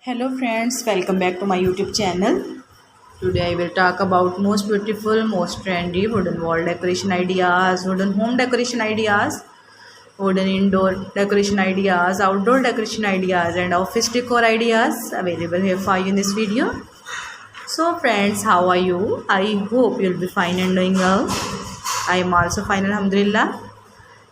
Hello friends, welcome back to my YouTube channel. Today I will talk about most beautiful, most trendy wooden wall decoration ideas, wooden home decoration ideas, wooden indoor decoration ideas, outdoor decoration ideas and office decor ideas available here for you in this video. So friends, how are you? I hope you'll be fine and doing well. I am also fine, alhamdulillah.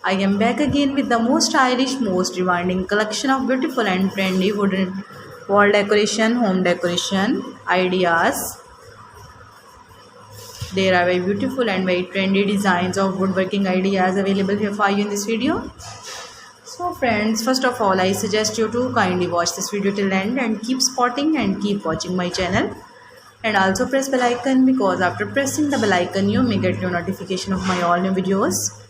I am back again with the most stylish, most demanding collection of beautiful and trendy wooden wall decoration, home decoration ideas. There are very beautiful and very trendy designs of woodworking ideas available here for you in this video. So friends, first of all, I suggest you to kindly watch this video till end and keep spotting and keep watching my channel. And also press bell icon, because after pressing the bell icon, you may get your notification of my all new videos.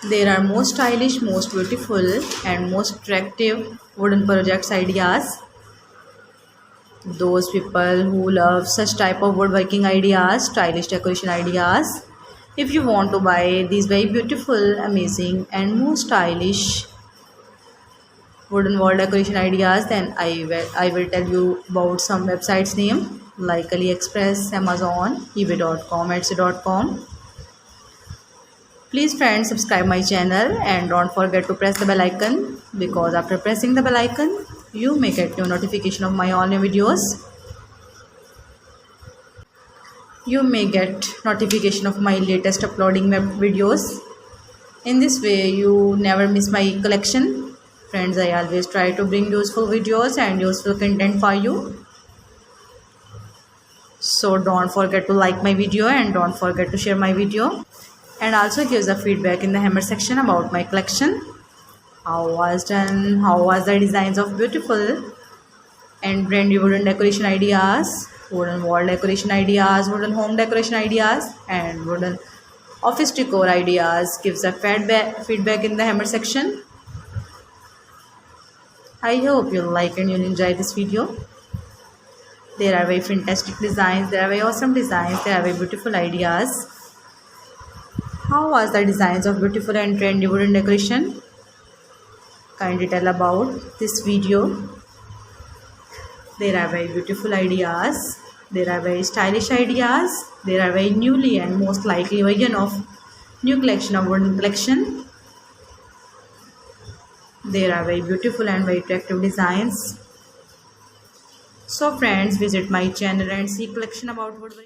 There are most stylish, most beautiful and most attractive wooden projects ideas. Those people who love such type of woodworking ideas, stylish decoration ideas. If you want to buy these very beautiful, amazing and most stylish wooden wall decoration ideas, then I will tell you about some websites name like AliExpress, Amazon, eBay.com, Etsy.com. Please friends, subscribe my channel and don't forget to press the bell icon, because after pressing the bell icon you may get your notification of my all new videos. You may get notification of my latest uploading videos. In this way you never miss my collection. Friends, I always try to bring useful videos and useful content for you. So don't forget to like my video and don't forget to share my video. And also give the feedback in the hammer section about my collection. How was done? How was the designs of beautiful and trendy wooden decoration ideas, wooden wall decoration ideas, wooden home decoration ideas and wooden office decor ideas. Give the feedback in the hammer section. I hope you'll like and you'll enjoy this video. There are very fantastic designs, there are very awesome designs, there are very beautiful ideas. How was the designs of beautiful and trendy wooden decoration? Kindly tell about this video. There are very beautiful ideas. There are very stylish ideas. There are very newly and most likely version of new collection of wooden collection. There are very beautiful and very attractive designs. So friends, visit my channel and see collection about woodworking.